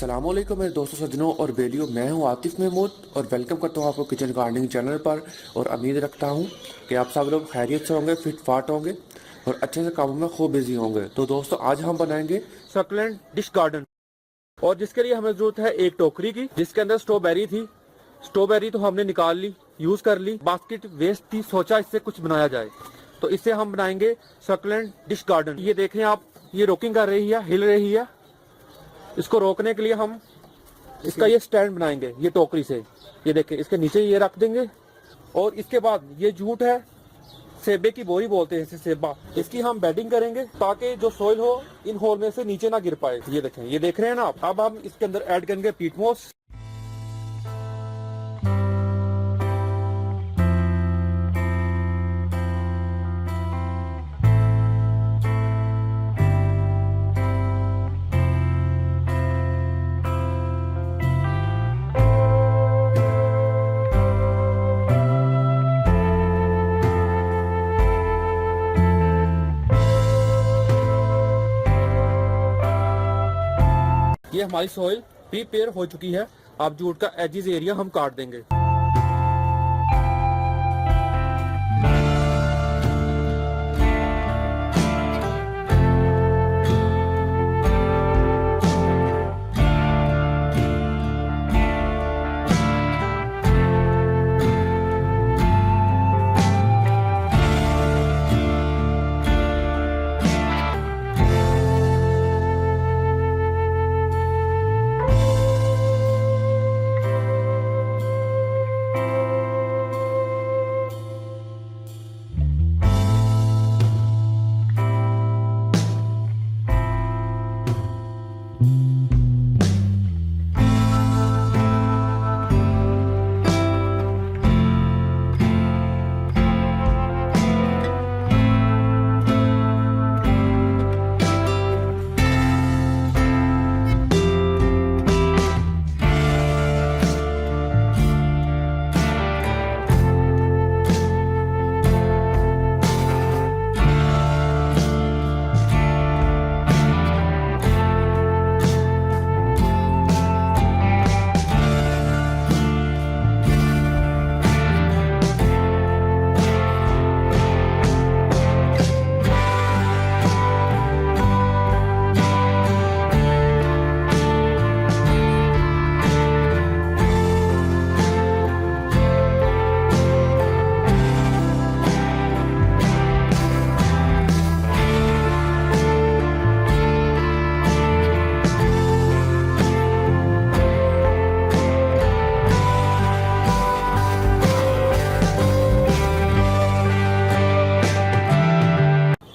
अस्सलाम वालेकुम मेरे दोस्तों सज्जनों और बेलियों, मैं हूं आतिफ महमूद और वेलकम करता हूं आपको किचन गार्डनिंग चैनल पर। और उम्मीद रखता हूं कि आप सब लोग खैरियत से होंगे, फिट फाट होंगे और अच्छे से कामों में खूब बिजी होंगे। तो दोस्तों आज हम बनाएंगे सक्लेंट डिश गार्डन, और जिसके लिए हमें जरूरत है एक टोकरी की जिसके अंदर स्ट्रॉबेरी थी। स्ट्रॉबेरी तो हमने निकाल ली, यूज कर ली। बास्केट वेस्ट थी, सोचा इससे कुछ बनाया जाए, तो इससे हम बनाएंगे सक्लेंट डिश गार्डन। ये देखें आप, ये रॉकिंग कर रही है, हिल रही है। इसको रोकने के लिए हम इसका ये स्टैंड बनाएंगे, ये टोकरी से। ये देखें, इसके नीचे ये रख देंगे। और इसके बाद ये जूट है, सेबे की बोरी बोलते हैं इसे, सेबा। इसकी हम बेडिंग करेंगे ताकि जो सोइल हो इन होल में से नीचे ना गिर पाए। ये देखें, ये देख रहे हैं ना आप। अब हम इसके अंदर ऐड करेंगे पीट मोस। ये हमारी सॉइल प्रिपेयर हो चुकी है। अब जूट का एजिस एरिया हम काट देंगे।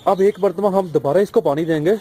अब एक बर्तन में हम दोबारा इसको पानी देंगे।